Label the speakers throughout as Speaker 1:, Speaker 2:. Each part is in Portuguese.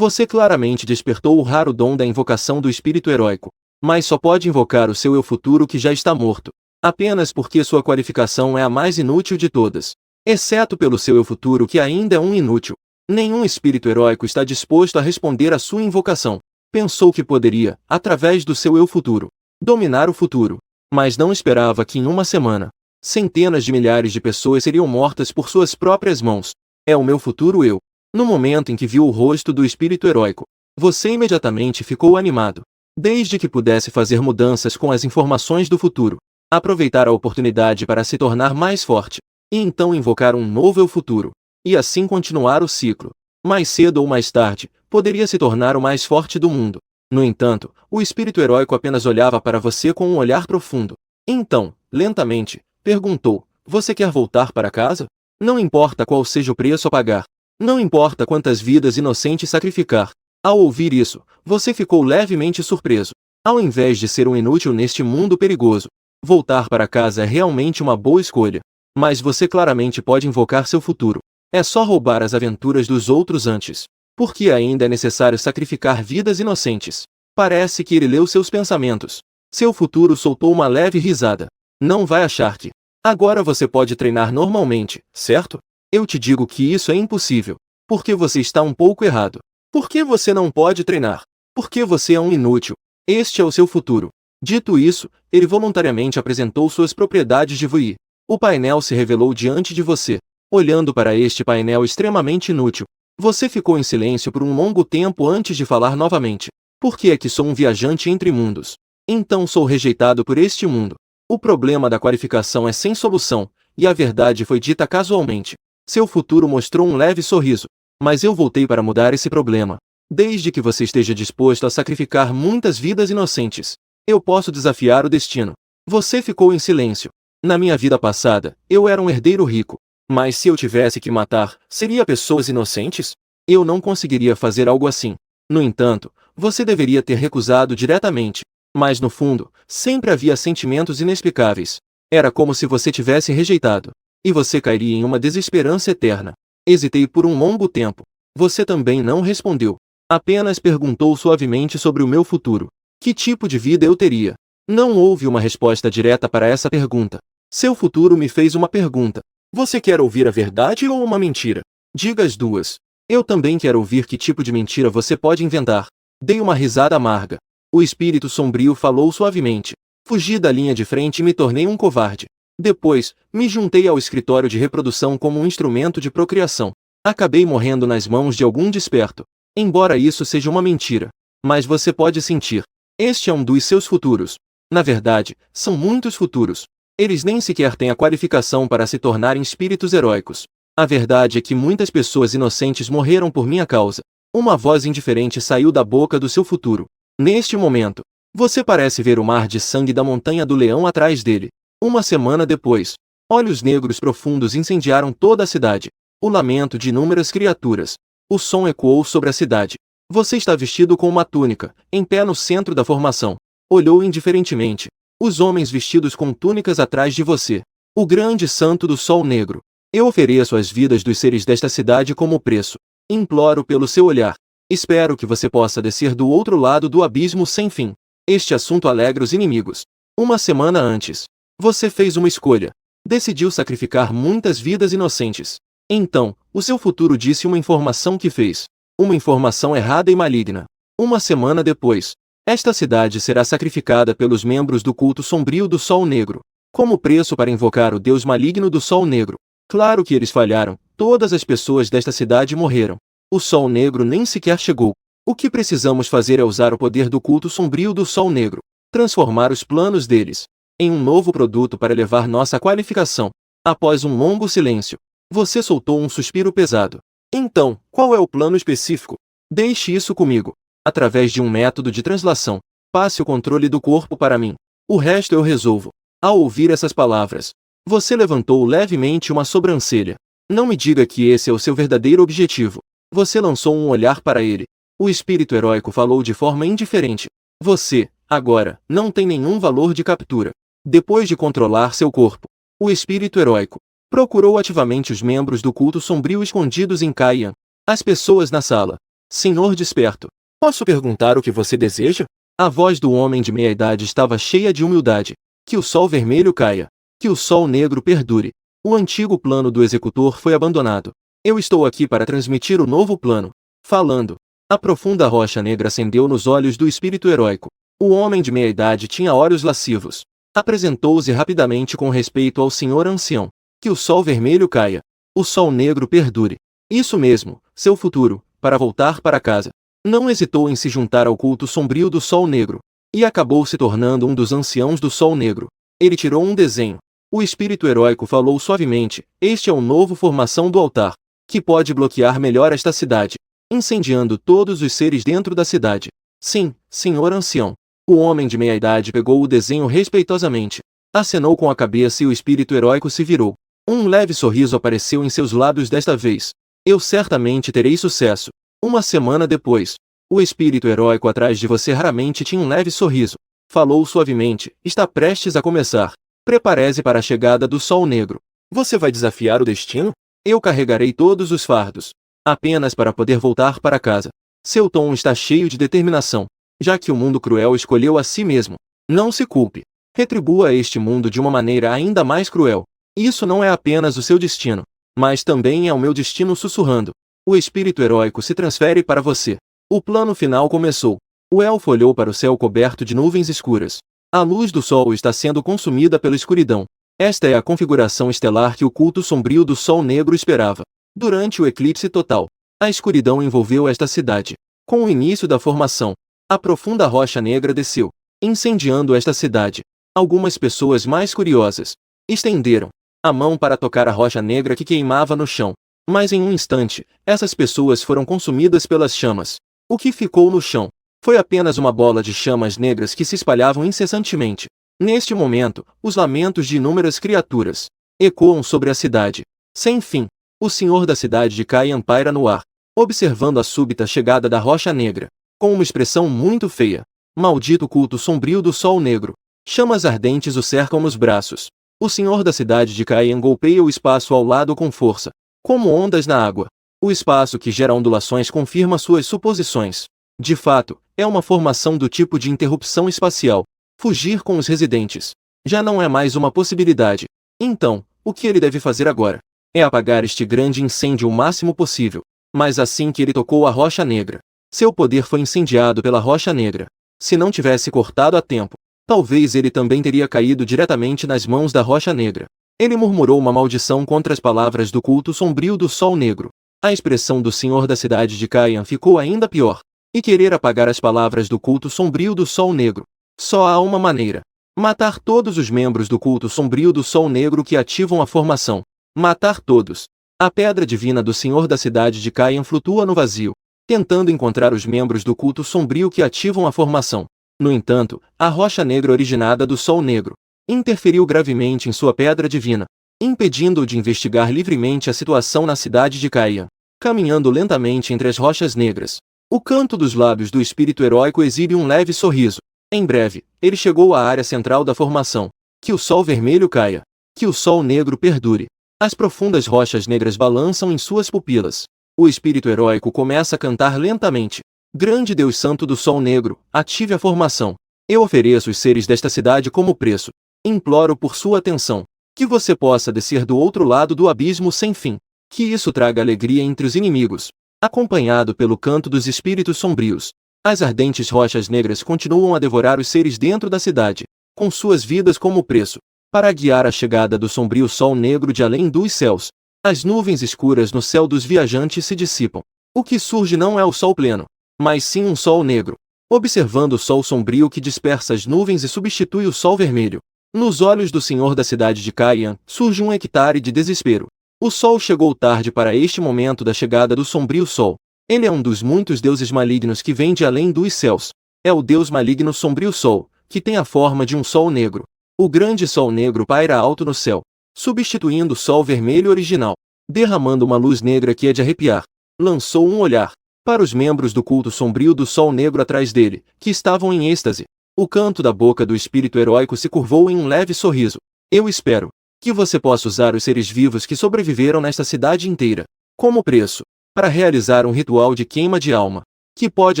Speaker 1: Você claramente despertou o raro dom da invocação do espírito heróico, mas só pode invocar o seu eu futuro que já está morto, apenas porque sua qualificação é a mais inútil de todas. Exceto pelo seu eu futuro que ainda é um inútil. Nenhum espírito heróico está disposto a responder à sua invocação. Pensou que poderia, através do seu eu futuro, dominar o futuro, mas não esperava que em uma semana, centenas de milhares de pessoas seriam mortas por suas próprias mãos. É o meu futuro eu. No momento em que viu o rosto do espírito heróico, você imediatamente ficou animado. Desde que pudesse fazer mudanças com as informações do futuro, aproveitar a oportunidade para se tornar mais forte, e então invocar um novo eu futuro, e assim continuar o ciclo. Mais cedo ou mais tarde, poderia se tornar o mais forte do mundo. No entanto, o espírito heróico apenas olhava para você com um olhar profundo. Então, lentamente, perguntou: você quer voltar para casa? Não importa qual seja o preço a pagar. Não importa quantas vidas inocentes sacrificar. Ao ouvir isso, você ficou levemente surpreso. Ao invés de ser um inútil neste mundo perigoso, voltar para casa é realmente uma boa escolha. Mas você claramente pode invocar seu futuro. É só roubar as aventuras dos outros antes. Porque ainda é necessário sacrificar vidas inocentes. Parece que ele leu seus pensamentos. Seu futuro soltou uma leve risada. Não vai achar que agora você pode treinar normalmente, certo? Eu te digo que isso é impossível. Porque você está um pouco errado. Por que você não pode treinar? Porque você é um inútil. Este é o seu futuro. Dito isso, ele voluntariamente apresentou suas propriedades de Vui. O painel se revelou diante de você. Olhando para este painel extremamente inútil, você ficou em silêncio por um longo tempo antes de falar novamente. Por que é que sou um viajante entre mundos? Então sou rejeitado por este mundo. O problema da qualificação é sem solução, e a verdade foi dita casualmente. Seu futuro mostrou um leve sorriso. Mas eu voltei para mudar esse problema. Desde que você esteja disposto a sacrificar muitas vidas inocentes, eu posso desafiar o destino. Você ficou em silêncio. Na minha vida passada, eu era um herdeiro rico. Mas se eu tivesse que matar, seria pessoas inocentes? Eu não conseguiria fazer algo assim. No entanto, você deveria ter recusado diretamente. Mas no fundo, sempre havia sentimentos inexplicáveis. Era como se você tivesse rejeitado. E você cairia em uma desesperança eterna. Hesitei por um longo tempo. Você também não respondeu. Apenas perguntou suavemente sobre o meu futuro. Que tipo de vida eu teria? Não houve uma resposta direta para essa pergunta. Seu futuro me fez uma pergunta. Você quer ouvir a verdade ou uma mentira? Diga as duas. Eu também quero ouvir que tipo de mentira você pode inventar. Dei uma risada amarga. O espírito sombrio falou suavemente. Fugi da linha de frente e me tornei um covarde. Depois, me juntei ao escritório de reprodução como um instrumento de procriação. Acabei morrendo nas mãos de algum desperto. Embora isso seja uma mentira. Mas você pode sentir. Este é um dos seus futuros. Na verdade, são muitos futuros. Eles nem sequer têm a qualificação para se tornarem espíritos heróicos. A verdade é que muitas pessoas inocentes morreram por minha causa. Uma voz indiferente saiu da boca do seu futuro. Neste momento, você parece ver o mar de sangue da montanha do leão atrás dele. Uma semana depois, olhos negros profundos incendiaram toda a cidade. O lamento de inúmeras criaturas. O som ecoou sobre a cidade. Você está vestido com uma túnica, em pé no centro da formação. Olhou indiferentemente. Os homens vestidos com túnicas atrás de você. O grande santo do sol negro. Eu ofereço as vidas dos seres desta cidade como preço. Imploro pelo seu olhar. Espero que você possa descer do outro lado do abismo sem fim. Este assunto alegra os inimigos. Uma semana antes, você fez uma escolha. Decidiu sacrificar muitas vidas inocentes. Então, o seu futuro disse uma informação que fez. Uma informação errada e maligna. Uma semana depois, esta cidade será sacrificada pelos membros do culto sombrio do Sol Negro, como preço para invocar o Deus maligno do Sol Negro. Claro que eles falharam. Todas as pessoas desta cidade morreram. O Sol Negro nem sequer chegou. O que precisamos fazer é usar o poder do culto sombrio do Sol Negro. Transformar os planos deles em um novo produto para elevar nossa qualificação. Após um longo silêncio, você soltou um suspiro pesado. Então, qual é o plano específico? Deixe isso comigo. Através de um método de translação, passe o controle do corpo para mim. O resto eu resolvo. Ao ouvir essas palavras, você levantou levemente uma sobrancelha. Não me diga que esse é o seu verdadeiro objetivo. Você lançou um olhar para ele. O espírito heróico falou de forma indiferente. Você, agora, não tem nenhum valor de captura. Depois de controlar seu corpo, o espírito heróico procurou ativamente os membros do culto sombrio escondidos em Caian. As pessoas na sala Senhor desperto, posso perguntar o que você deseja? A voz do homem de meia-idade estava cheia de humildade. Que o sol vermelho caia. Que o sol negro perdure. O antigo plano do executor foi abandonado. Eu estou aqui para transmitir o novo plano. Falando. A profunda rocha negra acendeu nos olhos do espírito heróico. O homem de meia-idade tinha olhos lascivos. Apresentou-se rapidamente com respeito ao senhor ancião. Que o sol vermelho caia. O sol negro perdure. Isso mesmo, seu futuro, para voltar para casa. Não hesitou em se juntar ao culto sombrio do sol negro. E acabou se tornando um dos anciãos do sol negro. Ele tirou um desenho. O espírito heróico falou suavemente: este é o novo formação do altar, que pode bloquear melhor esta cidade, incendiando todos os seres dentro da cidade. Sim, senhor ancião. O homem de meia-idade pegou o desenho respeitosamente, acenou com a cabeça e o espírito heróico se virou. Um leve sorriso apareceu em seus lábios desta vez. Eu certamente terei sucesso. Uma semana depois, o espírito heróico atrás de você raramente tinha um leve sorriso. Falou suavemente: está prestes a começar. Prepare-se para a chegada do sol negro. Você vai desafiar o destino? Eu carregarei todos os fardos, apenas para poder voltar para casa. Seu tom está cheio de determinação, já que o mundo cruel escolheu a si mesmo. Não se culpe. Retribua este mundo de uma maneira ainda mais cruel. Isso não é apenas o seu destino, mas também é o meu destino sussurrando. O espírito heróico se transfere para você. O plano final começou. O elfo olhou para o céu coberto de nuvens escuras. A luz do sol está sendo consumida pela escuridão. Esta é a configuração estelar que o culto sombrio do sol negro esperava. Durante o eclipse total, a escuridão envolveu esta cidade. Com o início da formação, a profunda rocha negra desceu, incendiando esta cidade. Algumas pessoas mais curiosas estenderam a mão para tocar a rocha negra que queimava no chão. Mas em um instante, essas pessoas foram consumidas pelas chamas. O que ficou no chão foi apenas uma bola de chamas negras que se espalhavam incessantemente. Neste momento, os lamentos de inúmeras criaturas ecoam sobre a cidade. Sem fim, o senhor da cidade de Caian paira no ar, observando a súbita chegada da rocha negra, com uma expressão muito feia. Maldito culto sombrio do sol negro. Chamas ardentes o cercam nos braços. O senhor da cidade de Caian golpeia o espaço ao lado com força, como ondas na água. O espaço que gera ondulações confirma suas suposições. De fato, é uma formação do tipo de interrupção espacial. Fugir com os residentes já não é mais uma possibilidade. Então, o que ele deve fazer agora? É apagar este grande incêndio o máximo possível. Mas assim que ele tocou a rocha negra, seu poder foi incendiado pela rocha negra. Se não tivesse cortado a tempo, talvez ele também teria caído diretamente nas mãos da rocha negra. Ele murmurou uma maldição contra as palavras do culto sombrio do sol negro. A expressão do senhor da cidade de Caian ficou ainda pior. E querer apagar as palavras do culto sombrio do sol negro. Só há uma maneira. Matar todos os membros do culto sombrio do sol negro que ativam a formação. Matar todos. A pedra divina do senhor da cidade de Caian flutua no vazio, tentando encontrar os membros do culto sombrio que ativam a formação. No entanto, a rocha negra originada do sol negro interferiu gravemente em sua pedra divina, impedindo-o de investigar livremente a situação na cidade de Caian. Caminhando lentamente entre as rochas negras, o canto dos lábios do espírito heróico exibe um leve sorriso. Em breve, ele chegou à área central da formação. Que o sol vermelho caia. Que o sol negro perdure. As profundas rochas negras balançam em suas pupilas. O espírito heróico começa a cantar lentamente. Grande Deus Santo do Sol Negro, ative a formação. Eu ofereço os seres desta cidade como preço. Imploro por sua atenção. Que você possa descer do outro lado do abismo sem fim. Que isso traga alegria entre os inimigos. Acompanhado pelo canto dos espíritos sombrios, as ardentes rochas negras continuam a devorar os seres dentro da cidade, com suas vidas como preço, para guiar a chegada do sombrio sol negro de além dos céus. As nuvens escuras no céu dos viajantes se dissipam. O que surge não é o sol pleno, mas sim um sol negro, observando o sol sombrio que dispersa as nuvens e substitui o sol vermelho. Nos olhos do senhor da cidade de Caian, surge um hectare de desespero. O sol chegou tarde para este momento da chegada do sombrio sol. Ele é um dos muitos deuses malignos que vem de além dos céus. É o deus maligno sombrio sol, que tem a forma de um sol negro. O grande sol negro paira alto no céu, substituindo o sol vermelho original, derramando uma luz negra que é de arrepiar. Lançou um olhar para os membros do culto sombrio do sol negro atrás dele, que estavam em êxtase. O canto da boca do espírito heróico se curvou em um leve sorriso. Eu espero que você possa usar os seres vivos que sobreviveram nesta cidade inteira como preço. para realizar um ritual de queima de alma, que pode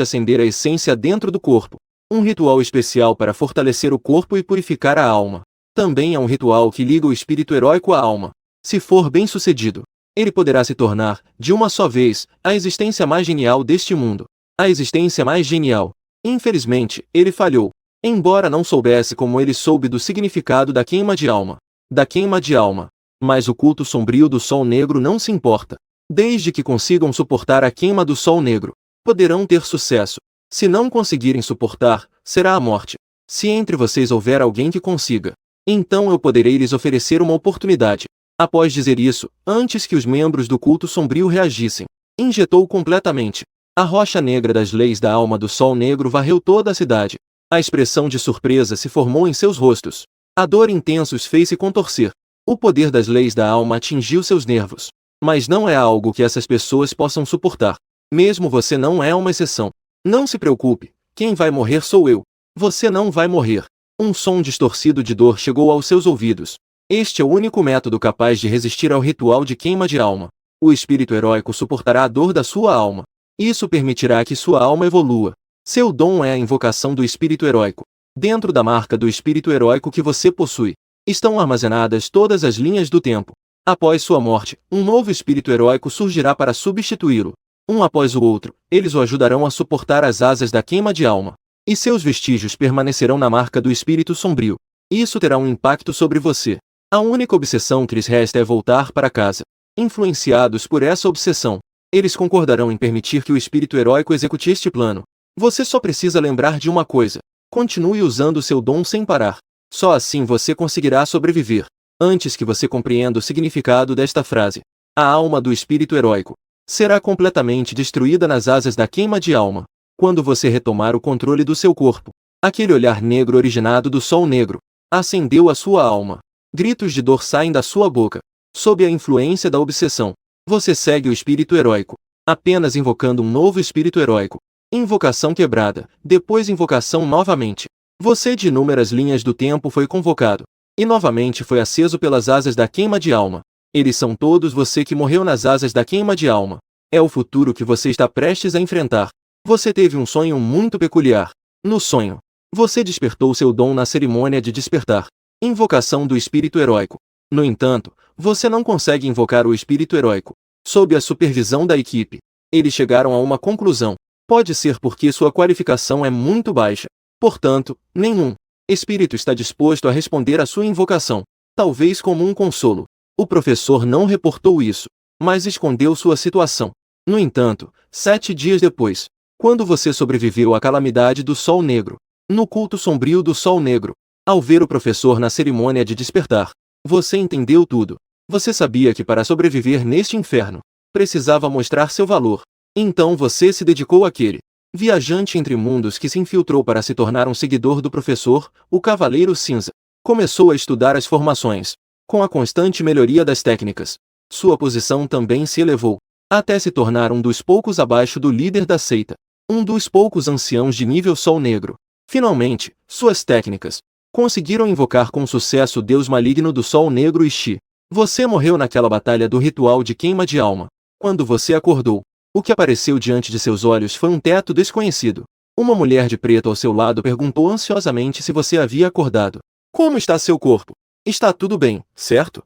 Speaker 1: acender a essência dentro do corpo. Um ritual especial para fortalecer o corpo e purificar a alma. Também é um ritual que liga o espírito heróico à alma. Se for bem sucedido, ele poderá se tornar, de uma só vez, a existência mais genial deste mundo. A existência mais genial. Infelizmente, ele falhou. Embora não soubesse como ele soube do significado da queima de alma. Da queima de alma. Mas o culto sombrio do Sol Negro não se importa. Desde que consigam suportar a queima do Sol Negro, poderão ter sucesso. Se não conseguirem suportar, será a morte. Se entre vocês houver alguém que consiga, então eu poderei lhes oferecer uma oportunidade. Após dizer isso, antes que os membros do culto sombrio reagissem, injetou completamente. A rocha negra das leis da alma do Sol Negro varreu toda a cidade. A expressão de surpresa se formou em seus rostos. A dor intensa os fez se contorcer. O poder das leis da alma atingiu seus nervos. Mas não é algo que essas pessoas possam suportar. Mesmo você não é uma exceção. Não se preocupe, quem vai morrer sou eu. Você não vai morrer. Um som distorcido de dor chegou aos seus ouvidos. Este é o único método capaz de resistir ao ritual de queima de alma. O espírito heróico suportará a dor da sua alma. Isso permitirá que sua alma evolua. Seu dom é a invocação do espírito heróico. Dentro da marca do espírito heróico que você possui, estão armazenadas todas as linhas do tempo. Após sua morte, um novo espírito heróico surgirá para substituí-lo. Um após o outro, eles o ajudarão a suportar as asas da queima de alma. E seus vestígios permanecerão na marca do espírito sombrio. Isso terá um impacto sobre você. A única obsessão que lhes resta é voltar para casa. Influenciados por essa obsessão, eles concordarão em permitir que o espírito heróico execute este plano. Você só precisa lembrar de uma coisa. Continue usando seu dom sem parar. Só assim você conseguirá sobreviver. Antes que você compreenda o significado desta frase, a alma do espírito heróico será completamente destruída nas asas da queima de alma. Quando você retomar o controle do seu corpo, aquele olhar negro originado do Sol Negro acendeu a sua alma. Gritos de dor saem da sua boca. Sob a influência da obsessão, você segue o espírito heróico, apenas invocando um novo espírito heróico. Invocação quebrada, depois invocação novamente. Você de inúmeras linhas do tempo foi convocado, e novamente foi aceso pelas asas da queima de alma. Eles são todos você que morreu nas asas da queima de alma. É o futuro que você está prestes a enfrentar. Você teve um sonho muito peculiar. No sonho, você despertou seu dom na cerimônia de despertar. Invocação do espírito heróico. No entanto, você não consegue invocar o espírito heróico. Sob a supervisão da equipe, eles chegaram a uma conclusão. Pode ser porque sua qualificação é muito baixa. Portanto, nenhum espírito está disposto a responder à sua invocação. Talvez como um consolo. O professor não reportou isso, mas escondeu sua situação. No entanto, 7 dias depois, quando você sobreviveu à calamidade do Sol Negro, no culto sombrio do Sol Negro, ao ver o professor na cerimônia de despertar, você entendeu tudo. Você sabia que para sobreviver neste inferno, precisava mostrar seu valor. Então você se dedicou àquele viajante entre mundos que se infiltrou para se tornar um seguidor do professor, o Cavaleiro Cinza. Começou a estudar as formações. Com a constante melhoria das técnicas, sua posição também se elevou, até se tornar um dos poucos abaixo do líder da seita, um dos poucos anciãos de nível Sol Negro. Finalmente, suas técnicas conseguiram invocar com sucesso o deus maligno do Sol Negro Ishi. Você morreu naquela batalha do ritual de queima de alma. Quando você acordou, o que apareceu diante de seus olhos foi um teto desconhecido. Uma mulher de preto ao seu lado perguntou ansiosamente se você havia acordado. Como está seu corpo? Está tudo bem, certo?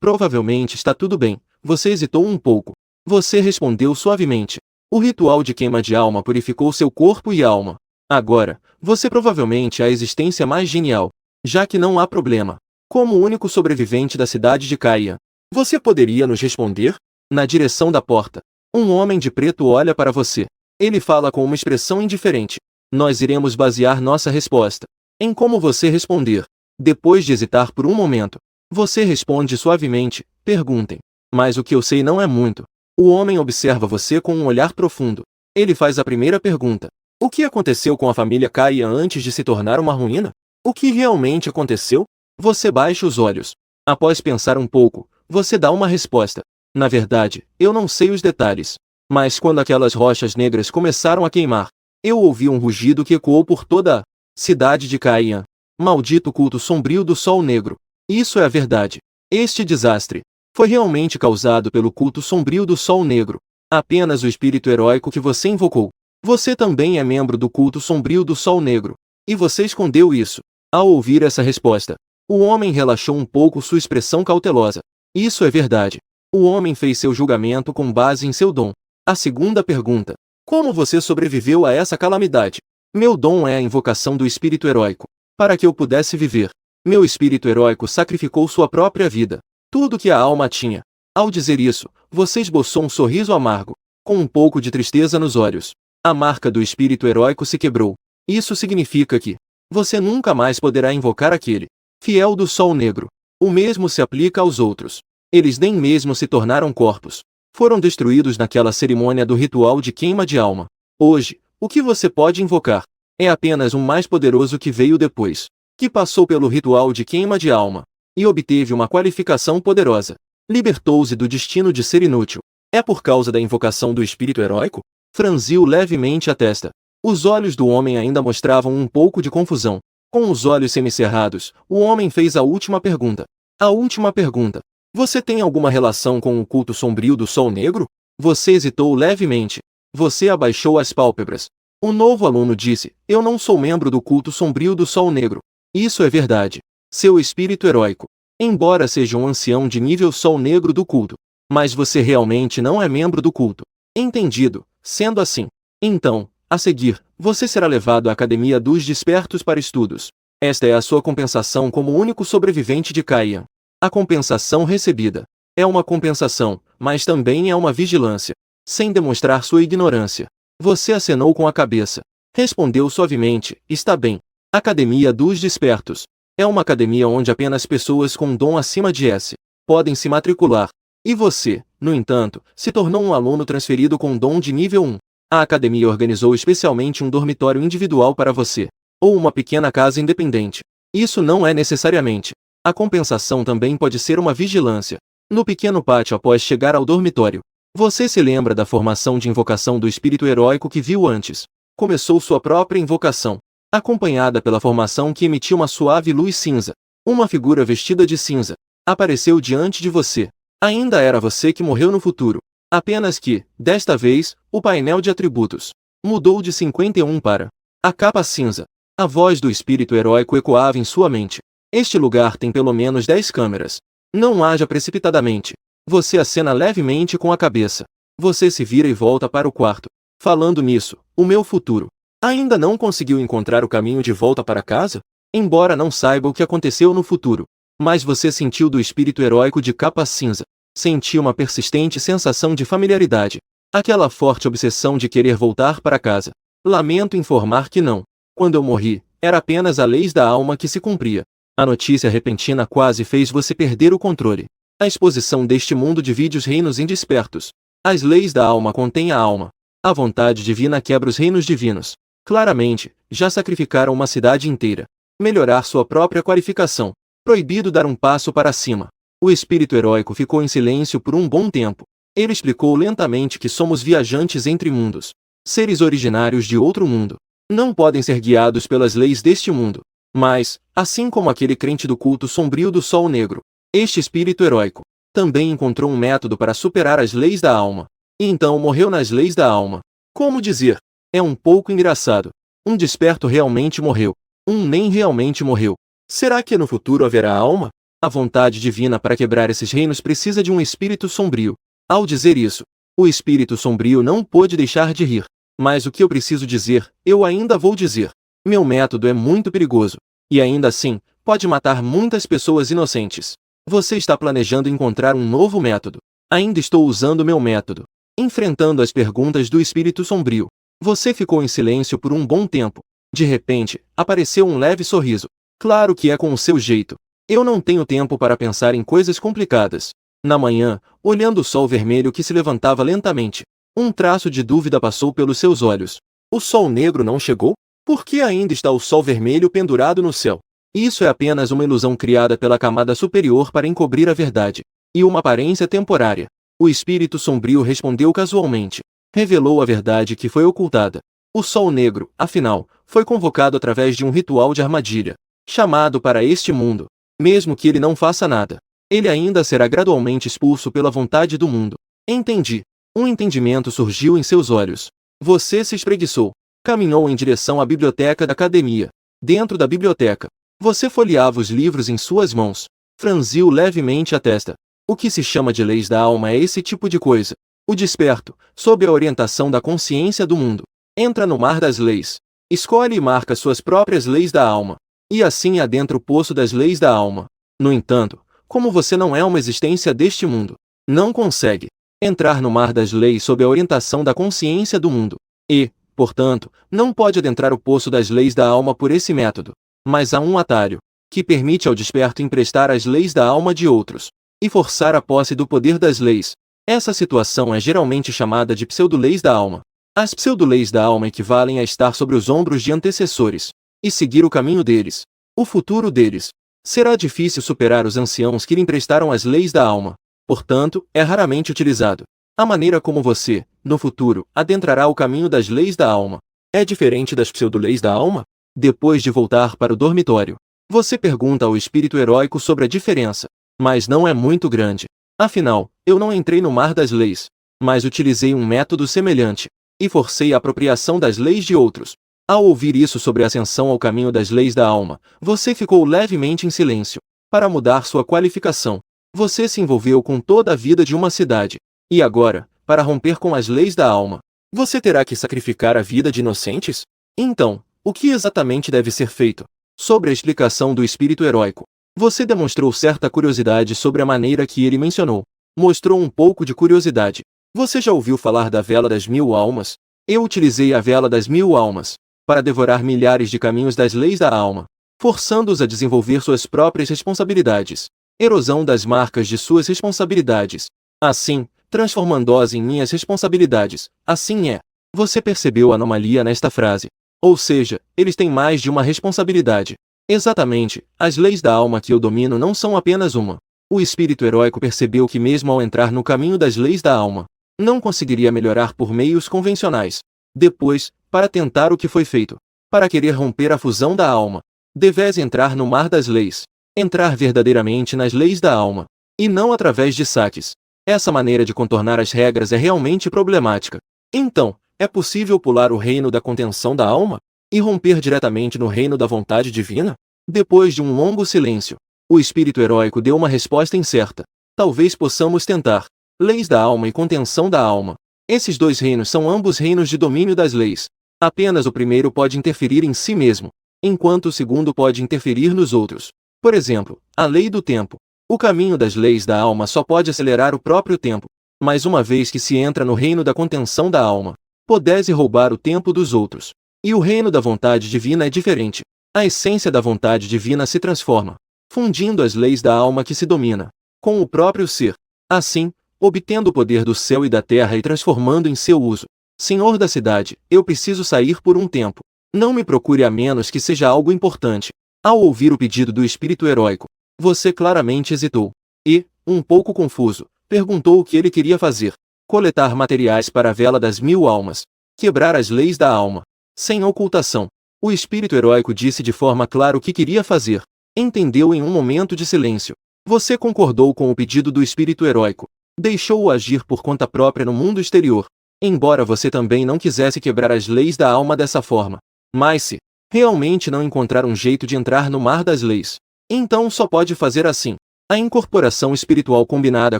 Speaker 1: Provavelmente está tudo bem. Você hesitou um pouco. Você respondeu suavemente. O ritual de queima de alma purificou seu corpo e alma. Agora, você provavelmente é a existência mais genial, já que não há problema. Como o único sobrevivente da cidade de Caia, você poderia nos responder? Na direção da porta, um homem de preto olha para você. Ele fala com uma expressão indiferente. Nós iremos basear nossa resposta em como você responder. Depois de hesitar por um momento, você responde suavemente, perguntem. Mas o que eu sei não é muito. O homem observa você com um olhar profundo. Ele faz a primeira pergunta. O que aconteceu com a família Caia antes de se tornar uma ruína? O que realmente aconteceu? Você baixa os olhos. Após pensar um pouco, você dá uma resposta. Na verdade, eu não sei os detalhes. Mas quando aquelas rochas negras começaram a queimar, eu ouvi um rugido que ecoou por toda a cidade de Caia. Maldito culto sombrio do Sol Negro. Isso é a verdade. Este desastre foi realmente causado pelo culto sombrio do Sol Negro. Apenas o espírito heróico que você invocou. Você também é membro do culto sombrio do Sol Negro. E você escondeu isso. Ao ouvir essa resposta, o homem relaxou um pouco sua expressão cautelosa. Isso é verdade. O homem fez seu julgamento com base em seu dom. A segunda pergunta: como você sobreviveu a essa calamidade? Meu dom é a invocação do espírito heróico. Para que eu pudesse viver, meu espírito heróico sacrificou sua própria vida. Tudo que a alma tinha. Ao dizer isso, você esboçou um sorriso amargo, com um pouco de tristeza nos olhos. A marca do espírito heróico se quebrou. Isso significa que você nunca mais poderá invocar aquele fiel do Sol Negro. O mesmo se aplica aos outros. Eles nem mesmo se tornaram corpos. Foram destruídos naquela cerimônia do ritual de queima de alma. Hoje, o que você pode invocar é apenas um mais poderoso que veio depois, que passou pelo ritual de queima de alma e obteve uma qualificação poderosa. Libertou-se do destino de ser inútil. É por causa da invocação do espírito heróico? Franziu levemente a testa. Os olhos do homem ainda mostravam um pouco de confusão. Com os olhos semicerrados, o homem fez a última pergunta. A última pergunta. Você tem alguma relação com o culto sombrio do Sol Negro? Você hesitou levemente. Você abaixou as pálpebras. O novo aluno disse: eu não sou membro do culto sombrio do Sol Negro. Isso é verdade. Seu espírito heróico, embora seja um ancião de nível Sol Negro do culto, mas você realmente não é membro do culto. Entendido. Sendo assim, então, a seguir, você será levado à Academia dos Despertos para estudos. Esta é a sua compensação como único sobrevivente de Caian. A compensação recebida é uma compensação, mas também é uma vigilância. Sem demonstrar sua ignorância, você acenou com a cabeça. Respondeu suavemente: está bem. Academia dos Despertos é uma academia onde apenas pessoas com dom acima de S podem se matricular. E você, no entanto, se tornou um aluno transferido com dom de nível 1. A academia organizou especialmente um dormitório individual para você, ou uma pequena casa independente. Isso não é necessariamente. A compensação também pode ser uma vigilância. No pequeno pátio após chegar ao dormitório, você se lembra da formação de invocação do espírito heróico que viu antes. Começou sua própria invocação, acompanhada pela formação que emitiu uma suave luz cinza. Uma figura vestida de cinza apareceu diante de você. Ainda era você que morreu no futuro. Apenas que, desta vez, o painel de atributos mudou de 51 para a capa cinza. A voz do espírito heróico ecoava em sua mente. Este lugar tem pelo menos 10 câmeras. Não haja precipitadamente. Você acena levemente com a cabeça. Você se vira e volta para o quarto. Falando nisso, o meu futuro ainda não conseguiu encontrar o caminho de volta para casa? Embora não saiba o que aconteceu no futuro, mas você sentiu do espírito heróico de capa cinza. Sentiu uma persistente sensação de familiaridade. Aquela forte obsessão de querer voltar para casa. Lamento informar que não. Quando eu morri, era apenas a lei da alma que se cumpria. A notícia repentina quase fez você perder o controle. A exposição deste mundo divide os reinos em despertos. As leis da alma contêm a alma. A vontade divina quebra os reinos divinos. Claramente, já sacrificaram uma cidade inteira. Melhorar sua própria qualificação. Proibido dar um passo para cima. O espírito heróico ficou em silêncio por um bom tempo. Ele explicou lentamente que somos viajantes entre mundos. Seres originários de outro mundo. Não podem ser guiados pelas leis deste mundo. Mas, assim como aquele crente do culto sombrio do Sol Negro, este espírito heróico também encontrou um método para superar as leis da alma. E então morreu nas leis da alma. Como dizer? É um pouco engraçado. Um desperto realmente morreu. Um nem realmente morreu. Será que no futuro haverá alma? A vontade divina para quebrar esses reinos precisa de um espírito sombrio. Ao dizer isso, o espírito sombrio não pôde deixar de rir. Mas o que eu preciso dizer, eu ainda vou dizer. Meu método é muito perigoso. E ainda assim, pode matar muitas pessoas inocentes. Você está planejando encontrar um novo método. Ainda estou usando meu método. Enfrentando as perguntas do espírito sombrio. Você ficou em silêncio por um bom tempo. De repente, apareceu um leve sorriso. Claro que é com o seu jeito. Eu não tenho tempo para pensar em coisas complicadas. Na manhã, olhando o sol vermelho que se levantava lentamente, um traço de dúvida passou pelos seus olhos. O sol negro não chegou? Por que ainda está o sol vermelho pendurado no céu? Isso é apenas uma ilusão criada pela camada superior para encobrir a verdade. E uma aparência temporária. O espírito sombrio respondeu casualmente. Revelou a verdade que foi ocultada. O sol negro, afinal, foi convocado através de um ritual de armadilha. Chamado para este mundo. Mesmo que ele não faça nada, ele ainda será gradualmente expulso pela vontade do mundo. Entendi. Um entendimento surgiu em seus olhos. Você se espreguiçou. Caminhou em direção à biblioteca da academia. Dentro da biblioteca, você folheava os livros em suas mãos. Franziu levemente a testa. O que se chama de leis da alma é esse tipo de coisa. O desperto, sob a orientação da consciência do mundo, entra no mar das leis. Escolhe e marca suas próprias leis da alma. E assim adentra o poço das leis da alma. No entanto, como você não é uma existência deste mundo, não consegue entrar no mar das leis sob a orientação da consciência do mundo. E, portanto, não pode adentrar o poço das leis da alma por esse método. Mas há um atalho, que permite ao desperto emprestar as leis da alma de outros, e forçar a posse do poder das leis. Essa situação é geralmente chamada de pseudo-leis da alma. As pseudo-leis da alma equivalem a estar sobre os ombros de antecessores, e seguir o caminho deles, o futuro deles. Será difícil superar os anciãos que lhe emprestaram as leis da alma. Portanto, é raramente utilizado. A maneira como você, no futuro, adentrará o caminho das leis da alma é diferente das pseudo-leis da alma? Depois de voltar para o dormitório, você pergunta ao espírito heróico sobre a diferença, mas não é muito grande. Afinal, eu não entrei no mar das leis, mas utilizei um método semelhante, e forcei a apropriação das leis de outros. Ao ouvir isso sobre a ascensão ao caminho das leis da alma, você ficou levemente em silêncio. Para mudar sua qualificação, você se envolveu com toda a vida de uma cidade. E agora, para romper com as leis da alma, você terá que sacrificar a vida de inocentes? Então, o que exatamente deve ser feito? Sobre a explicação do espírito heróico, você demonstrou certa curiosidade sobre a maneira que ele mencionou. Mostrou um pouco de curiosidade. Você já ouviu falar da vela das 1000 almas? Eu utilizei a vela das 1000 almas para devorar milhares de caminhos das leis da alma, forçando-os a desenvolver suas próprias responsabilidades. Erosão das marcas de suas responsabilidades. Assim, transformando-as em minhas responsabilidades. Assim é. Você percebeu a anomalia nesta frase. Ou seja, eles têm mais de uma responsabilidade. Exatamente, as leis da alma que eu domino não são apenas uma. O espírito heróico percebeu que mesmo ao entrar no caminho das leis da alma, não conseguiria melhorar por meios convencionais. Depois, para tentar o que foi feito, para querer romper a fusão da alma, deves entrar no mar das leis. Entrar verdadeiramente nas leis da alma, e não através de saques. Essa maneira de contornar as regras é realmente problemática. Então, é possível pular o reino da contenção da alma e romper diretamente no reino da vontade divina? Depois de um longo silêncio, o espírito heróico deu uma resposta incerta. Talvez possamos tentar. Leis da alma e contenção da alma. Esses dois reinos são ambos reinos de domínio das leis. Apenas o primeiro pode interferir em si mesmo, enquanto o segundo pode interferir nos outros. Por exemplo, a lei do tempo. O caminho das leis da alma só pode acelerar o próprio tempo. Mas uma vez que se entra no reino da contenção da alma, podes roubar o tempo dos outros. E o reino da vontade divina é diferente. A essência da vontade divina se transforma, fundindo as leis da alma que se domina com o próprio ser. Assim, obtendo o poder do céu e da terra e transformando em seu uso. Senhor da cidade, eu preciso sair por um tempo. Não me procure a menos que seja algo importante. Ao ouvir o pedido do espírito heróico, você claramente hesitou. E, um pouco confuso, perguntou o que ele queria fazer. Coletar materiais para a vela das 1000 almas. Quebrar as leis da alma. Sem ocultação. O espírito heróico disse de forma clara o que queria fazer. Entendeu em um momento de silêncio. Você concordou com o pedido do espírito heróico. Deixou-o agir por conta própria no mundo exterior. Embora você também não quisesse quebrar as leis da alma dessa forma. Mas se realmente não encontrar um jeito de entrar no mar das leis, então só pode fazer assim. A incorporação espiritual combinada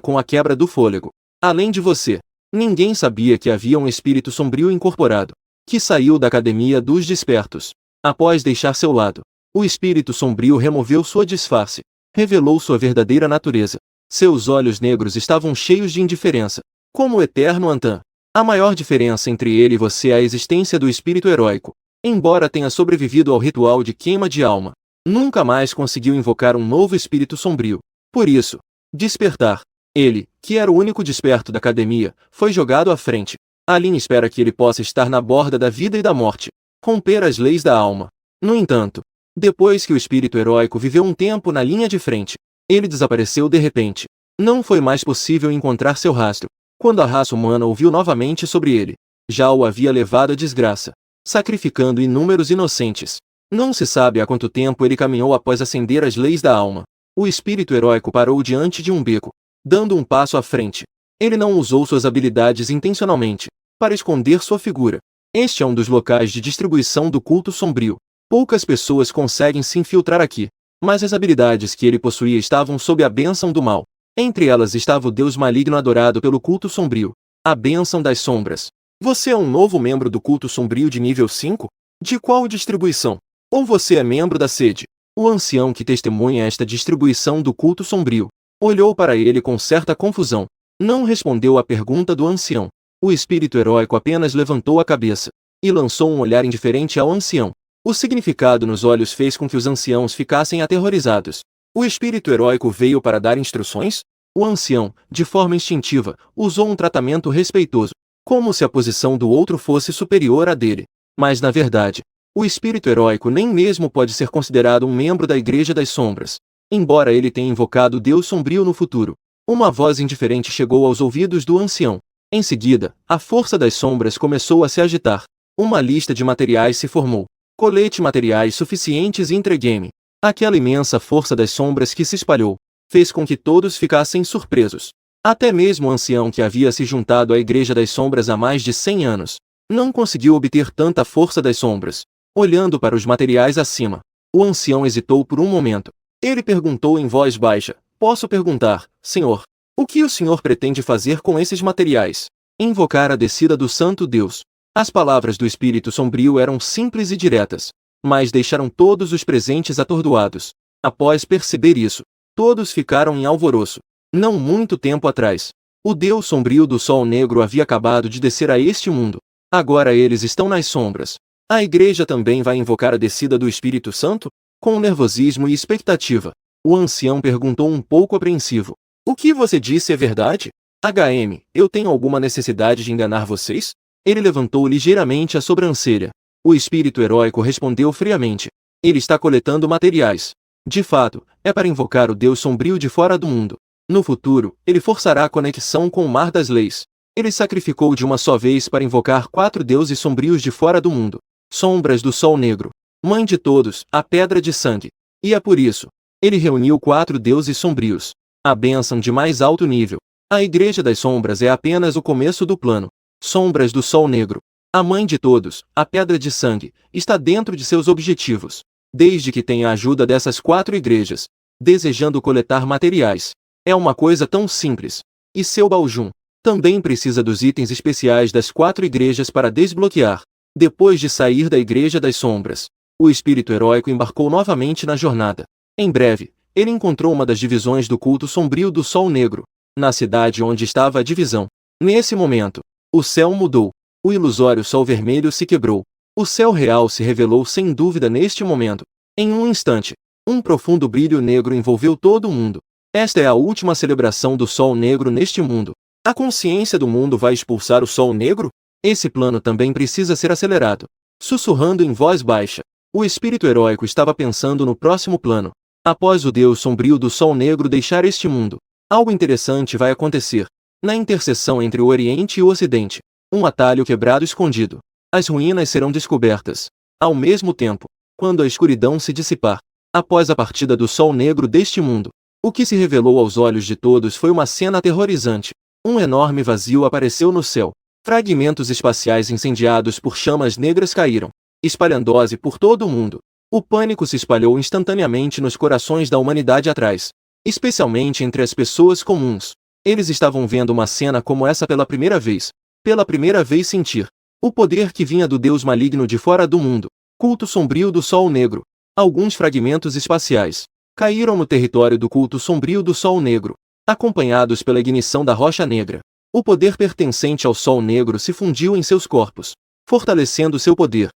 Speaker 1: com a quebra do fôlego. Além de você, ninguém sabia que havia um espírito sombrio incorporado, que saiu da academia dos despertos. Após deixar seu lado, o espírito sombrio removeu sua disfarce, revelou sua verdadeira natureza. Seus olhos negros estavam cheios de indiferença, como o eterno Antan. A maior diferença entre ele e você é a existência do espírito heróico. Embora tenha sobrevivido ao ritual de queima de alma, nunca mais conseguiu invocar um novo espírito sombrio. Por isso, despertar. Ele, que era o único desperto da academia, foi jogado à frente. Ali espera que ele possa estar na borda da vida e da morte, romper as leis da alma. No entanto, depois que o espírito heróico viveu um tempo na linha de frente, ele desapareceu de repente. Não foi mais possível encontrar seu rastro. Quando a raça humana ouviu novamente sobre ele, já o havia levado à desgraça, sacrificando inúmeros inocentes. Não se sabe há quanto tempo ele caminhou após acender as leis da alma. O espírito heróico parou diante de um beco, dando um passo à frente. Ele não usou suas habilidades intencionalmente para esconder sua figura. Este é um dos locais de distribuição do culto sombrio. Poucas pessoas conseguem se infiltrar aqui, mas as habilidades que ele possuía estavam sob a bênção do mal. Entre elas estava o deus maligno adorado pelo culto sombrio, a bênção das sombras. Você é um novo membro do culto sombrio de nível 5? De qual distribuição? Ou você é membro da sede? O ancião que testemunha esta distribuição do culto sombrio olhou para ele com certa confusão. Não respondeu à pergunta do ancião. O espírito heróico apenas levantou a cabeça e lançou um olhar indiferente ao ancião. O significado nos olhos fez com que os anciãos ficassem aterrorizados. O espírito heróico veio para dar instruções? O ancião, de forma instintiva, usou um tratamento respeitoso, como se a posição do outro fosse superior à dele. Mas na verdade, o espírito heróico nem mesmo pode ser considerado um membro da Igreja das Sombras, embora ele tenha invocado o Deus sombrio no futuro. Uma voz indiferente chegou aos ouvidos do ancião. Em seguida, a força das sombras começou a se agitar. Uma lista de materiais se formou. Colete materiais suficientes e entreguei-me. Aquela imensa força das sombras que se espalhou fez com que todos ficassem surpresos. Até mesmo o ancião que havia se juntado à Igreja das Sombras há mais de 100 anos não conseguiu obter tanta força das sombras. Olhando para os materiais acima, o ancião hesitou por um momento. Ele perguntou em voz baixa: "Posso perguntar, senhor, o que o senhor pretende fazer com esses materiais?" Invocar a descida do Santo Deus. As palavras do espírito sombrio eram simples e diretas, mas deixaram todos os presentes atordoados. Após perceber isso, todos ficaram em alvoroço. Não muito tempo atrás, o Deus sombrio do Sol Negro havia acabado de descer a este mundo. Agora eles estão nas sombras. A igreja também vai invocar a descida do Espírito Santo? Com nervosismo e expectativa, o ancião perguntou um pouco apreensivo: "O que você disse é verdade? HM, eu tenho alguma necessidade de enganar vocês?" Ele levantou ligeiramente a sobrancelha. O espírito heróico respondeu friamente: "Ele está coletando materiais. De fato, é para invocar o Deus sombrio de fora do mundo. No futuro, ele forçará a conexão com o Mar das Leis. Ele sacrificou de uma só vez para invocar 4 deuses sombrios de fora do mundo. Sombras do Sol Negro, mãe de todos, a Pedra de Sangue. E é por isso, ele reuniu 4 deuses sombrios. A bênção de mais alto nível. A Igreja das Sombras é apenas o começo do plano. Sombras do Sol Negro, a mãe de todos, a Pedra de Sangue, está dentro de seus objetivos. Desde que tenha a ajuda dessas 4 igrejas, desejando coletar materiais. É uma coisa tão simples. E seu Baljum também precisa dos itens especiais das 4 igrejas para desbloquear. Depois de sair da Igreja das Sombras, o espírito heróico embarcou novamente na jornada. Em breve, ele encontrou uma das divisões do culto sombrio do Sol Negro, na cidade onde estava a divisão. Nesse momento, o céu mudou. O ilusório sol vermelho se quebrou. O céu real se revelou sem dúvida neste momento. Em um instante, um profundo brilho negro envolveu todo o mundo. Esta é a última celebração do Sol Negro neste mundo. A consciência do mundo vai expulsar o Sol Negro? Esse plano também precisa ser acelerado. Sussurrando em voz baixa, o espírito heróico estava pensando no próximo plano. Após o Deus sombrio do Sol Negro deixar este mundo, algo interessante vai acontecer. Na interseção entre o Oriente e o Ocidente, um atalho quebrado escondido. As ruínas serão descobertas. Ao mesmo tempo, quando a escuridão se dissipar, após a partida do Sol Negro deste mundo, o que se revelou aos olhos de todos foi uma cena aterrorizante. Um enorme vazio apareceu no céu. Fragmentos espaciais incendiados por chamas negras caíram, espalhando-se por todo o mundo. O pânico se espalhou instantaneamente nos corações da humanidade atrás, especialmente entre as pessoas comuns. Eles estavam vendo uma cena como essa pela primeira vez. Pela primeira vez sentir o poder que vinha do Deus maligno de fora do mundo. Culto sombrio do Sol Negro. Alguns fragmentos espaciais caíram no território do culto sombrio do Sol Negro, acompanhados pela ignição da Rocha Negra. O poder pertencente ao Sol Negro se fundiu em seus corpos, fortalecendo seu poder.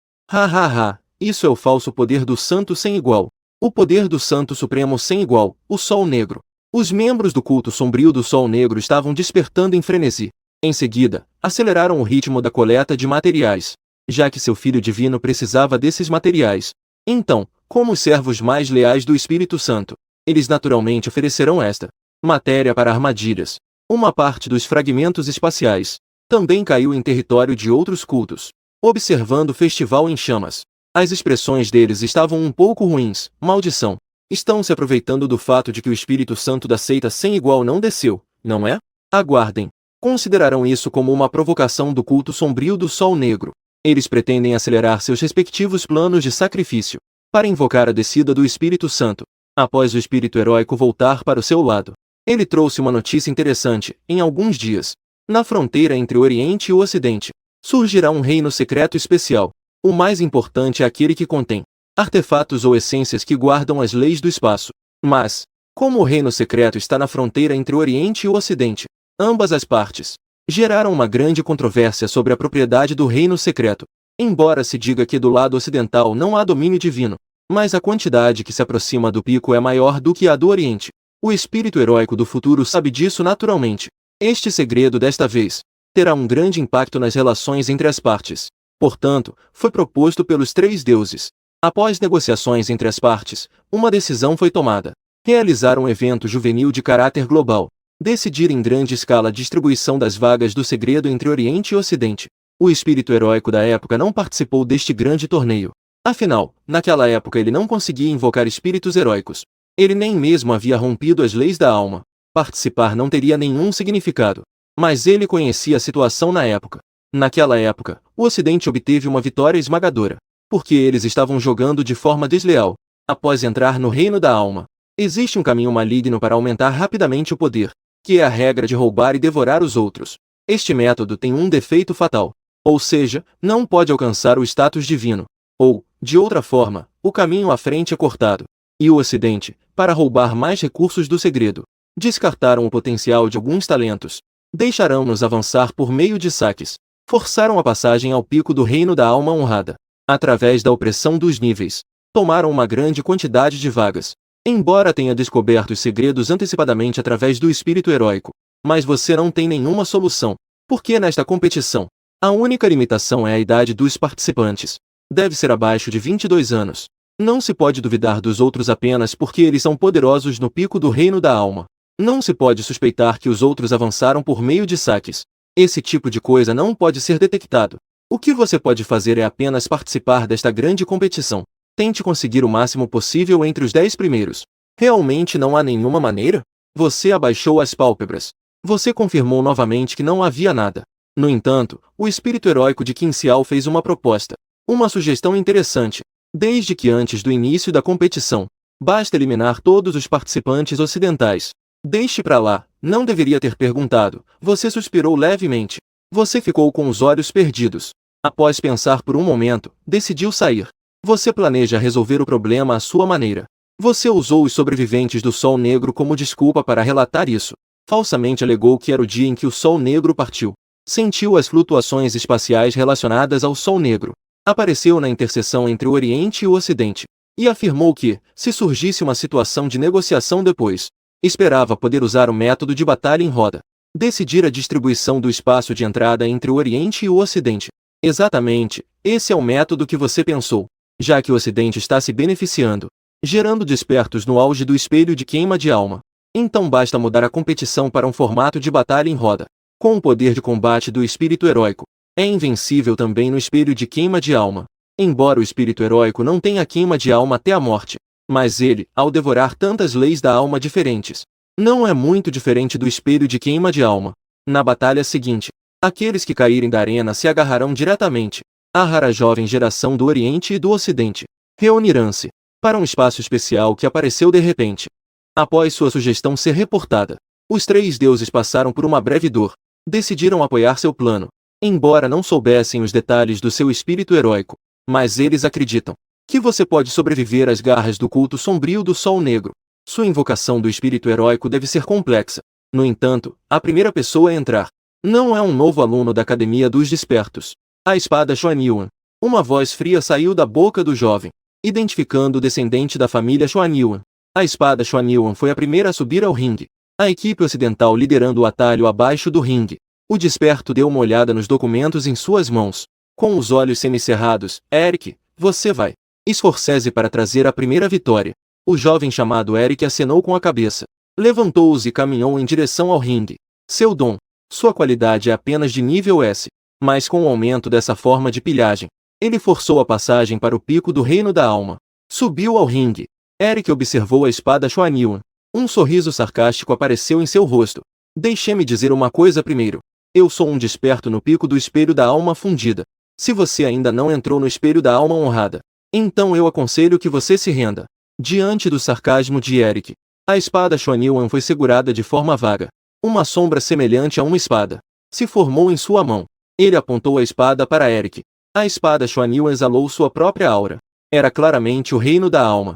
Speaker 1: Isso é o falso poder do Santo sem igual. O poder do Santo Supremo sem igual, o Sol Negro. Os membros do culto sombrio do Sol Negro estavam despertando em frenesi. Em seguida, aceleraram o ritmo da coleta de materiais, já que seu Filho Divino precisava desses materiais. Então, como os servos mais leais do Espírito Santo, eles naturalmente oferecerão esta matéria para armadilhas. Uma parte dos fragmentos espaciais também caiu em território de outros cultos, observando o festival em chamas. As expressões deles estavam um pouco ruins. Maldição. Estão se aproveitando do fato de que o Espírito Santo da seita sem igual não desceu, não é? Aguardem. considerarão isso como uma provocação do culto sombrio do Sol Negro. Eles pretendem acelerar seus respectivos planos de sacrifício, para invocar a descida do Espírito Santo. Após o espírito heróico voltar para o seu lado, ele trouxe uma notícia interessante: em alguns dias, na fronteira entre o Oriente e o Ocidente, surgirá um reino secreto especial. O mais importante é aquele que contém artefatos ou essências que guardam as leis do espaço. Mas, como o reino secreto está na fronteira entre o Oriente e o Ocidente, ambas as partes geraram uma grande controvérsia sobre a propriedade do reino secreto. Embora se diga que do lado ocidental não há domínio divino, mas a quantidade que se aproxima do pico é maior do que a do Oriente. O espírito heróico do futuro sabe disso naturalmente. Este segredo desta vez terá um grande impacto nas relações entre as partes. Portanto, foi proposto pelos três deuses. Após negociações entre as partes, uma decisão foi tomada: realizar um evento juvenil de caráter global, decidir em grande escala a distribuição das vagas do segredo entre Oriente e Ocidente. O espírito heróico da época não participou deste grande torneio. Afinal, naquela época ele não conseguia invocar espíritos heróicos. Ele nem mesmo havia rompido as leis da alma. Participar não teria nenhum significado. Mas ele conhecia a situação na época. Naquela época, o Ocidente obteve uma vitória esmagadora, porque eles estavam jogando de forma desleal. Após entrar no reino da alma, existe um caminho maligno para aumentar rapidamente o poder, que é a regra de roubar e devorar os outros. Este método tem um defeito fatal, ou seja, não pode alcançar o status divino. Ou, de outra forma, o caminho à frente é cortado. E o Ocidente, para roubar mais recursos do segredo, descartaram o potencial de alguns talentos. Deixarão-nos avançar por meio de saques. Forçaram a passagem ao pico do reino da alma honrada. Através da opressão dos níveis, tomaram uma grande quantidade de vagas. Embora tenha descoberto os segredos antecipadamente através do espírito heróico, mas você não tem nenhuma solução. Porque nesta competição, a única limitação é a idade dos participantes. Deve ser abaixo de 22 anos. Não se pode duvidar dos outros apenas porque eles são poderosos no pico do reino da alma. Não se pode suspeitar que os outros avançaram por meio de saques. Esse tipo de coisa não pode ser detectado. O que você pode fazer é apenas participar desta grande competição. Tente conseguir o máximo possível entre os 10 primeiros. Realmente não há nenhuma maneira? Você abaixou as pálpebras. Você confirmou novamente que não havia nada. No entanto, o espírito heróico de Qin Xiao fez uma proposta. Uma sugestão interessante. Desde que antes do início da competição, basta eliminar todos os participantes ocidentais. Deixe pra lá, não deveria ter perguntado. Você suspirou levemente. Você ficou com os olhos perdidos. Após pensar por um momento, decidiu sair. Você planeja resolver o problema à sua maneira. Você usou os sobreviventes do Sol Negro como desculpa para relatar isso. Falsamente alegou que era o dia em que o Sol Negro partiu. Sentiu as flutuações espaciais relacionadas ao Sol Negro. Apareceu na interseção entre o Oriente e o Ocidente. E afirmou que, se surgisse uma situação de negociação depois, esperava poder usar o método de batalha em roda. Decidir a distribuição do espaço de entrada entre o Oriente e o Ocidente. Exatamente, esse é o método que você pensou. Já que o Ocidente está se beneficiando, gerando despertos no auge do espelho de queima de alma. Então basta mudar a competição para um formato de batalha em roda. Com o poder de combate do espírito heróico, é invencível também no espelho de queima de alma. Embora o espírito heróico não tenha queima de alma até a morte, mas ele, ao devorar tantas leis da alma diferentes, não é muito diferente do espelho de queima de alma. Na batalha seguinte, aqueles que caírem da arena se agarrarão diretamente à rara jovem geração do Oriente e do Ocidente. Reunirão-se para um espaço especial que apareceu de repente. Após sua sugestão ser reportada, os três deuses passaram por uma breve dor. Decidiram apoiar seu plano, embora não soubessem os detalhes do seu espírito heróico. Mas eles acreditam que você pode sobreviver às garras do culto sombrio do Sol Negro. Sua invocação do espírito heróico deve ser complexa. No entanto, a primeira pessoa a entrar não é um novo aluno da Academia dos Despertos. A espada Xuanyuan. Uma voz fria saiu da boca do jovem, identificando o descendente da família Xuanyuan. A espada Xuanyuan foi a primeira a subir ao ringue. A equipe ocidental liderando o atalho abaixo do ringue. O desperto deu uma olhada nos documentos em suas mãos. Com os olhos semicerrados, Eric, você vai. Esforce-se para trazer a primeira vitória. O jovem chamado Eric acenou com a cabeça. Levantou-os e caminhou em direção ao ringue. Seu dom. Sua qualidade é apenas de nível S. Mas com o aumento dessa forma de pilhagem, ele forçou a passagem para o pico do reino da alma. Subiu ao ringue. Eric observou a espada Xuanyuan. Um sorriso sarcástico apareceu em seu rosto. Deixe-me dizer uma coisa primeiro. Eu sou um desperto no pico do espelho da alma fundida. Se você ainda não entrou no espelho da alma honrada, então eu aconselho que você se renda. Diante do sarcasmo de Eric, a espada Xuanyuan foi segurada de forma vaga. Uma sombra semelhante a uma espada se formou em sua mão. Ele apontou a espada para Eric. A espada Xuanyuan exalou sua própria aura. Era claramente o reino da alma.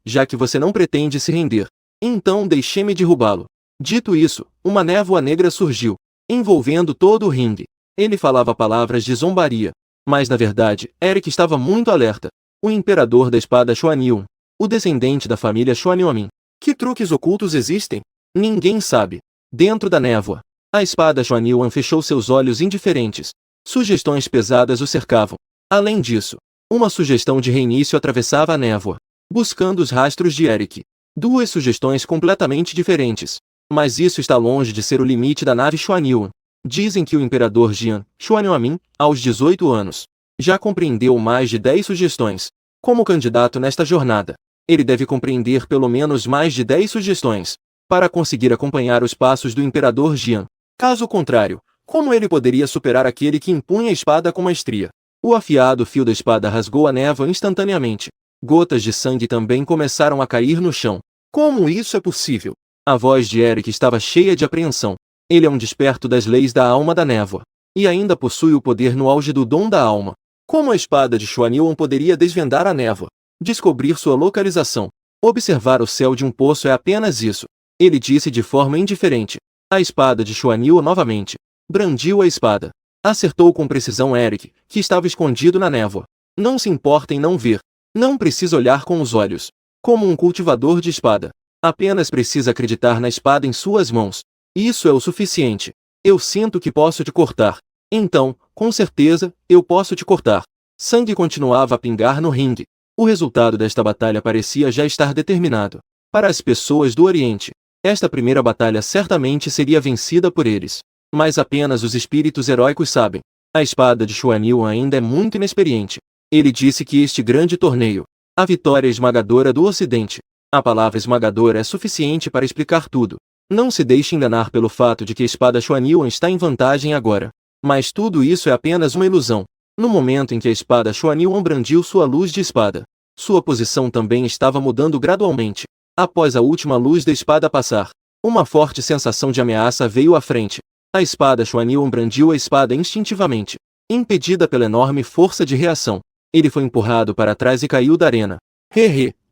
Speaker 1: Já que você não pretende se render, então deixe-me derrubá-lo. Dito isso, uma névoa negra surgiu, envolvendo todo o ringue. Ele falava palavras de zombaria, mas na verdade, Eric estava muito alerta. O imperador da espada Xuanyuan, o descendente da família Xuanyuan. Que truques ocultos existem? Ninguém sabe. Dentro da névoa, a espada Xuanyuan fechou seus olhos indiferentes. Sugestões pesadas o cercavam. Além disso, uma sugestão de reinício atravessava a névoa, buscando os rastros de Eric. Duas sugestões completamente diferentes. Mas isso está longe de ser o limite da nave Xuanyuan. Dizem que o imperador Jian Xuanyuan, aos 18 anos, já compreendeu mais de 10 sugestões. Como candidato nesta jornada, ele deve compreender pelo menos mais de 10 sugestões, para conseguir acompanhar os passos do imperador Jian. Caso contrário, como ele poderia superar aquele que impunha a espada com maestria? O afiado fio da espada rasgou a névoa instantaneamente. Gotas de sangue também começaram a cair no chão. Como isso é possível? A voz de Eric estava cheia de apreensão. Ele é um desperto das leis da alma da névoa, e ainda possui o poder no auge do dom da alma. Como a espada de Xuanyuan poderia desvendar a névoa? Descobrir sua localização. Observar o céu de um poço é apenas isso. Ele disse de forma indiferente. A espada de Xuanyuan novamente. Brandiu a espada. Acertou com precisão Eric, que estava escondido na névoa. Não se importa em não ver. Não precisa olhar com os olhos. Como um cultivador de espada. Apenas precisa acreditar na espada em suas mãos. Isso é o suficiente. Eu sinto que posso te cortar. Então, com certeza, eu posso te cortar. Sangue continuava a pingar no ringue. O resultado desta batalha parecia já estar determinado. Para as pessoas do Oriente, esta primeira batalha certamente seria vencida por eles. Mas apenas os espíritos heróicos sabem. A espada de Xuanyuan ainda é muito inexperiente. Ele disse que este grande torneio, a vitória esmagadora do Ocidente. A palavra esmagadora é suficiente para explicar tudo. Não se deixe enganar pelo fato de que a espada Xuanyuan está em vantagem agora. Mas tudo isso é apenas uma ilusão. No momento em que a espada Xuanyuan brandiu sua luz de espada, sua posição também estava mudando gradualmente. Após a última luz da espada passar, uma forte sensação de ameaça veio à frente. A espada Xuanyuan brandiu a espada instintivamente. Impedida pela enorme força de reação, ele foi empurrado para trás e caiu da arena.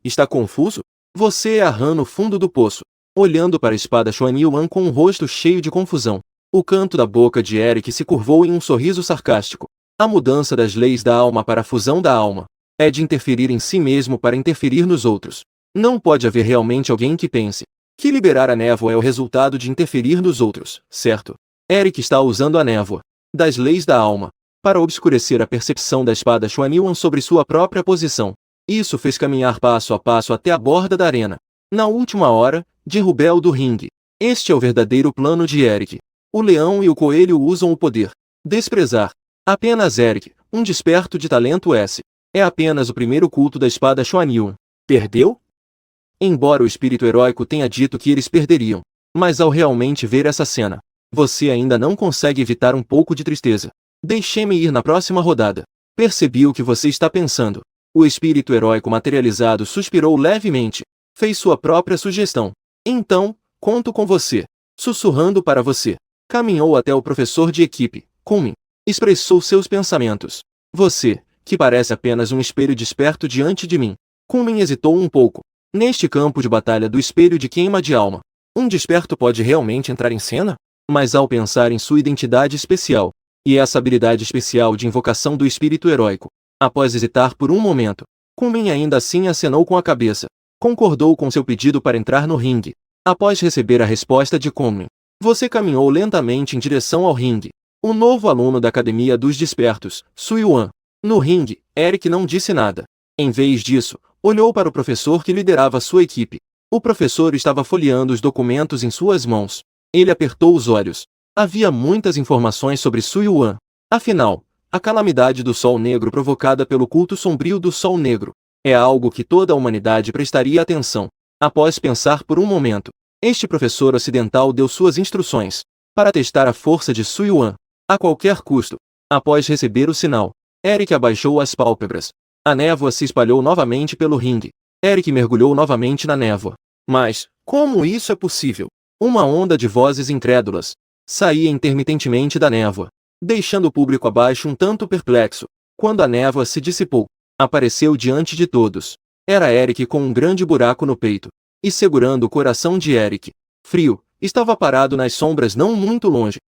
Speaker 1: Está confuso? Você é a rã no fundo do poço. Olhando para a espada Xuanyuan com um rosto cheio de confusão, o canto da boca de Eric se curvou em um sorriso sarcástico. A mudança das leis da alma para a fusão da alma é de interferir em si mesmo para interferir nos outros. Não pode haver realmente alguém que pense que liberar a névoa é o resultado de interferir nos outros, certo? Eric está usando a névoa das leis da alma para obscurecer a percepção da espada Xuanyuan sobre sua própria posição. Isso fez caminhar passo a passo até a borda da arena. Na última hora, derrubou do ringue. Este é o verdadeiro plano de Eric. O leão e o coelho usam o poder. Desprezar. Apenas Eric, um desperto de talento S. É apenas o primeiro culto da espada Xuanyuan. Perdeu? Embora o espírito heróico tenha dito que eles perderiam. Mas ao realmente ver essa cena, você ainda não consegue evitar um pouco de tristeza. Deixe-me ir na próxima rodada. Percebi o que você está pensando. O espírito heróico materializado suspirou levemente. Fez sua própria sugestão. Então, conto com você. Sussurrando para você. Caminhou até o professor de equipe, Kunmin. Expressou seus pensamentos. Você, que parece apenas um espelho desperto diante de mim. Kunmin hesitou um pouco. Neste campo de batalha do espelho de queima de alma, um desperto pode realmente entrar em cena? Mas ao pensar em sua identidade especial, e essa habilidade especial de invocação do espírito heróico, após hesitar por um momento, Kunmin ainda assim acenou com a cabeça. Concordou com seu pedido para entrar no ringue. Após receber a resposta de Kunmin, você caminhou lentamente em direção ao ringue. O novo aluno da Academia dos Despertos, Suyuan. No ringue, Eric não disse nada. Em vez disso, olhou para o professor que liderava sua equipe. O professor estava folheando os documentos em suas mãos. Ele apertou os olhos. Havia muitas informações sobre Suyuan. Afinal, a calamidade do Sol Negro provocada pelo culto sombrio do Sol Negro é algo que toda a humanidade prestaria atenção. Após pensar por um momento, este professor ocidental deu suas instruções. para testar a força de Su Yuan, a qualquer custo. Após receber o sinal, Eric abaixou as pálpebras. A névoa se espalhou novamente pelo ringue. Eric mergulhou novamente na névoa. Mas, como isso é possível? Uma onda de vozes incrédulas saía intermitentemente da névoa, deixando o público abaixo um tanto perplexo. Quando a névoa se dissipou, apareceu diante de todos. Era Eric com um grande buraco no peito. E segurando o coração de Eric, frio, estava parado nas sombras não muito longe.